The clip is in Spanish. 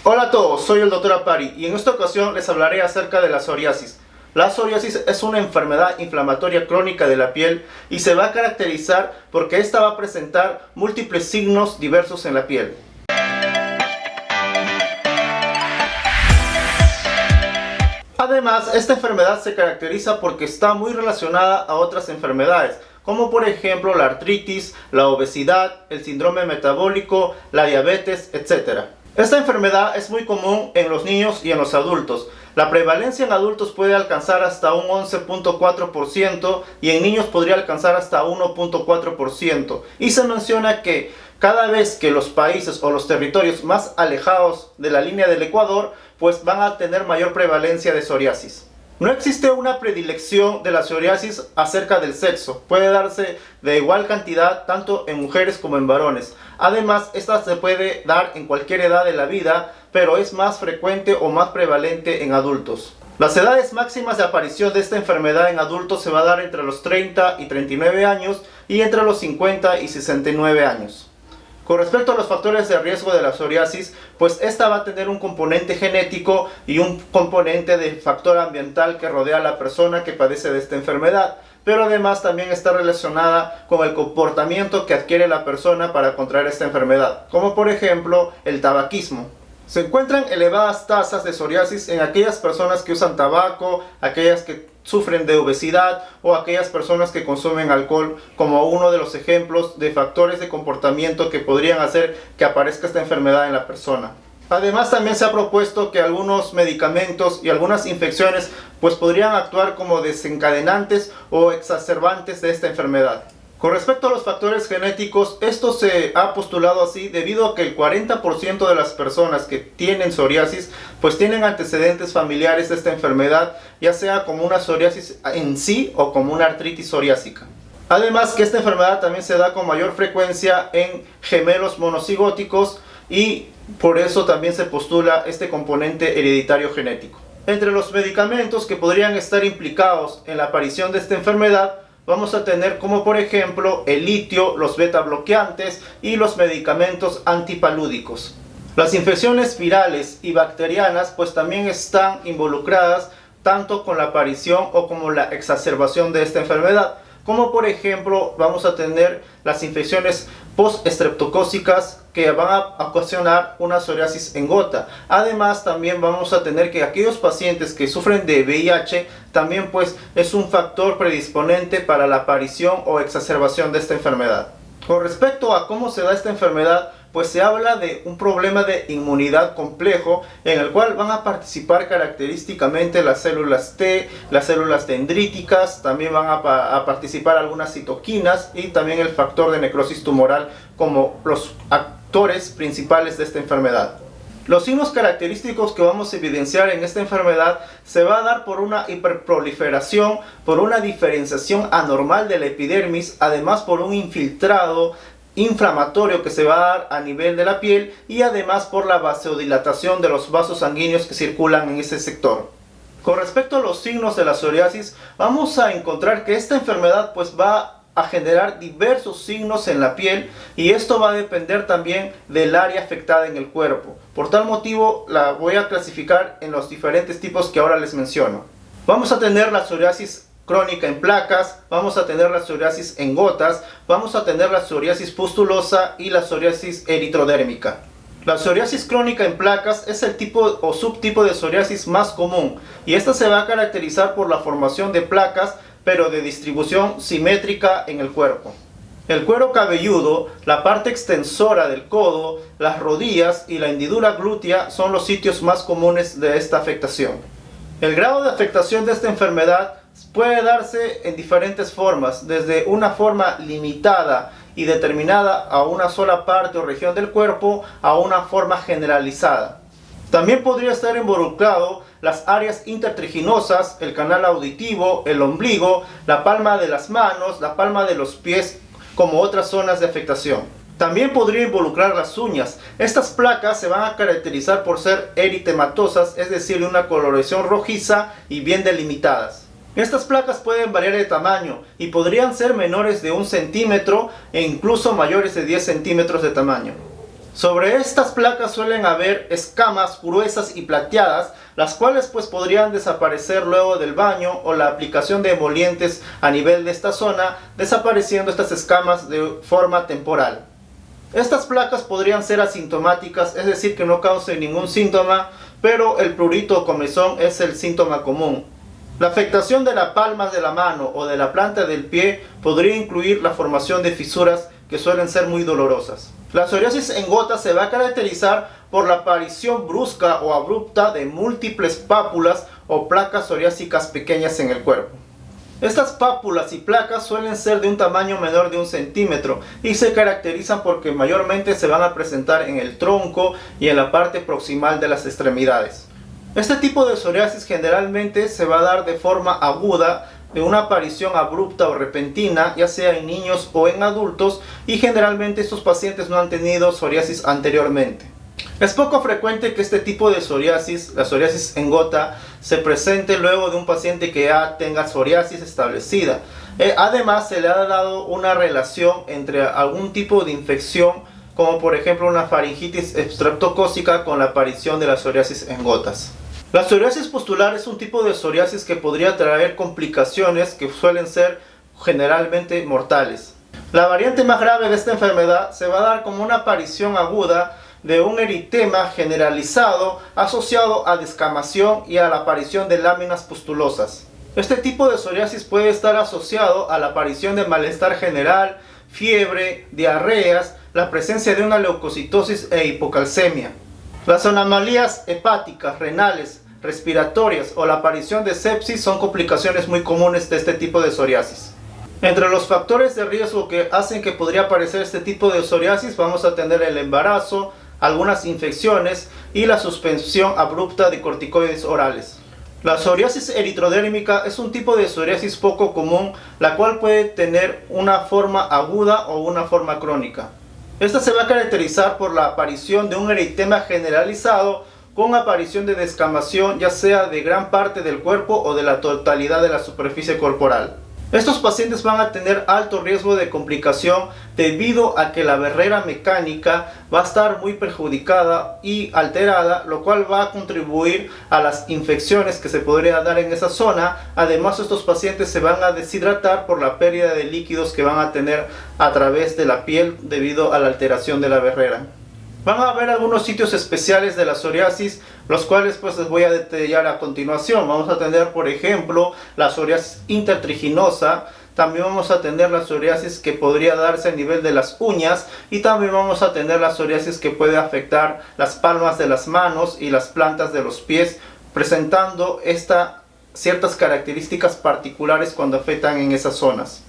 Hola a todos, soy el Dr. Apari y en esta ocasión les hablaré acerca de la psoriasis. La psoriasis es una enfermedad inflamatoria crónica de la piel y se va a caracterizar porque esta va a presentar múltiples signos diversos en la piel. Además, esta enfermedad se caracteriza porque está muy relacionada a otras enfermedades, como por ejemplo la artritis, la obesidad, el síndrome metabólico, la diabetes, etc. Esta enfermedad es muy común en los niños y en los adultos. La prevalencia en adultos puede alcanzar hasta un 11.4% y en niños podría alcanzar hasta 1.4%. Y se menciona que cada vez que los países o los territorios más alejados de la línea del Ecuador, pues van a tener mayor prevalencia de psoriasis. No existe una predilección de la psoriasis acerca del sexo, puede darse de igual cantidad tanto en mujeres como en varones. Además, esta se puede dar en cualquier edad de la vida, pero es más frecuente o más prevalente en adultos. Las edades máximas de aparición de esta enfermedad en adultos se va a dar entre los 30 y 39 años y entre los 50 y 69 años. Con respecto a los factores de riesgo de la psoriasis, pues esta va a tener un componente genético y un componente de factor ambiental que rodea a la persona que padece de esta enfermedad, pero además también está relacionada con el comportamiento que adquiere la persona para contraer esta enfermedad, como por ejemplo el tabaquismo. Se encuentran elevadas tasas de psoriasis en aquellas personas que usan tabaco, aquellas que sufren de obesidad o aquellas personas que consumen alcohol, como uno de los ejemplos de factores de comportamiento que podrían hacer que aparezca esta enfermedad en la persona. Además, también se ha propuesto que algunos medicamentos y algunas infecciones pues podrían actuar como desencadenantes o exacerbantes de esta enfermedad. Con respecto a los factores genéticos, esto se ha postulado así debido a que el 40% de las personas que tienen psoriasis pues tienen antecedentes familiares de esta enfermedad, ya sea como una psoriasis en sí o como una artritis psoriásica. Además que esta enfermedad también se da con mayor frecuencia en gemelos monocigóticos y por eso también se postula este componente hereditario genético. Entre los medicamentos que podrían estar implicados en la aparición de esta enfermedad, vamos a tener como por ejemplo el litio, los beta bloqueantes y los medicamentos antipalúdicos. Las infecciones virales y bacterianas pues también están involucradas tanto con la aparición o como la exacerbación de esta enfermedad. Como por ejemplo vamos a tener las infecciones post-estreptocócicas que van a ocasionar una psoriasis en gota. Además también vamos a tener que aquellos pacientes que sufren de VIH también pues es un factor predisponente para la aparición o exacerbación de esta enfermedad. Con respecto a cómo se da esta enfermedad, pues se habla de un problema de inmunidad complejo en el cual van a participar característicamente las células T, las células dendríticas, también van a participar algunas citoquinas y también el factor de necrosis tumoral como los actores principales de esta enfermedad. Los signos característicos que vamos a evidenciar en esta enfermedad se va a dar por una hiperproliferación, por una diferenciación anormal de la epidermis, además por un infiltrado inflamatorio que se va a dar a nivel de la piel y además por la vasodilatación de los vasos sanguíneos que circulan en ese sector. Con respecto a los signos de la psoriasis, vamos a encontrar que esta enfermedad pues va a generar diversos signos en la piel y esto va a depender también del área afectada en el cuerpo. Por tal motivo la voy a clasificar en los diferentes tipos que ahora les menciono. Vamos a tener la psoriasis crónica en placas, vamos a tener la psoriasis en gotas, vamos a tener la psoriasis pustulosa y la psoriasis eritrodérmica. La psoriasis crónica en placas es el tipo o subtipo de psoriasis más común y esta se va a caracterizar por la formación de placas pero de distribución simétrica en el cuerpo. El cuero cabelludo, la parte extensora del codo, las rodillas y la hendidura glútea son los sitios más comunes de esta afectación. El grado de afectación de esta enfermedad puede darse en diferentes formas, desde una forma limitada y determinada a una sola parte o región del cuerpo a una forma generalizada. También podría estar involucrado las áreas intertriginosas, el canal auditivo, el ombligo, la palma de las manos, la palma de los pies como otras zonas de afectación. También podría involucrar las uñas. Estas placas se van a caracterizar por ser eritematosas, es decir, de una coloración rojiza y bien delimitadas. Estas placas pueden variar de tamaño y podrían ser menores de 1 centímetro e incluso mayores de 10 centímetros de tamaño. Sobre estas placas suelen haber escamas gruesas y plateadas, las cuales pues podrían desaparecer luego del baño o la aplicación de emolientes a nivel de esta zona, desapareciendo estas escamas de forma temporal. Estas placas podrían ser asintomáticas, es decir, que no causen ningún síntoma, pero el prurito o comezón es el síntoma común. La afectación de las palmas de la mano o de la planta del pie podría incluir la formación de fisuras que suelen ser muy dolorosas. La psoriasis en gotas se va a caracterizar por la aparición brusca o abrupta de múltiples pápulas o placas psoriásicas pequeñas en el cuerpo. Estas pápulas y placas suelen ser de un tamaño menor de 1 centímetro y se caracterizan porque mayormente se van a presentar en el tronco y en la parte proximal de las extremidades. Este tipo de psoriasis generalmente se va a dar de forma aguda, de una aparición abrupta o repentina, ya sea en niños o en adultos, y generalmente estos pacientes no han tenido psoriasis anteriormente. Es poco frecuente que este tipo de psoriasis, la psoriasis en gota, se presente luego de un paciente que ya tenga psoriasis establecida. Además, se le ha dado una relación entre algún tipo de infección, como por ejemplo una faringitis estreptocócica, con la aparición de la psoriasis en gotas. La psoriasis pustular es un tipo de psoriasis que podría traer complicaciones que suelen ser generalmente mortales. La variante más grave de esta enfermedad se va a dar como una aparición aguda de un eritema generalizado asociado a descamación y a la aparición de láminas pustulosas. Este tipo de psoriasis puede estar asociado a la aparición de malestar general, fiebre, diarreas, la presencia de una leucocitosis e hipocalcemia. Las anomalías hepáticas, renales, respiratorias o la aparición de sepsis son complicaciones muy comunes de este tipo de psoriasis. Entre los factores de riesgo que hacen que podría aparecer este tipo de psoriasis vamos a tener el embarazo, algunas infecciones y la suspensión abrupta de corticoides orales. La psoriasis eritrodérmica es un tipo de psoriasis poco común, la cual puede tener una forma aguda o una forma crónica. Esta se va a caracterizar por la aparición de un eritema generalizado con aparición de descamación, ya sea de gran parte del cuerpo o de la totalidad de la superficie corporal. Estos pacientes van a tener alto riesgo de complicación debido a que la barrera mecánica va a estar muy perjudicada y alterada, lo cual va a contribuir a las infecciones que se podrían dar en esa zona. Además, estos pacientes se van a deshidratar por la pérdida de líquidos que van a tener a través de la piel debido a la alteración de la barrera. Van a haber algunos sitios especiales de la psoriasis, los cuales pues les voy a detallar a continuación. Vamos a tener, por ejemplo, la psoriasis intertriginosa. También vamos a tener la psoriasis que podría darse a nivel de las uñas, y también vamos a tener la psoriasis que puede afectar las palmas de las manos y las plantas de los pies, presentando ciertas características particulares cuando afectan en esas zonas.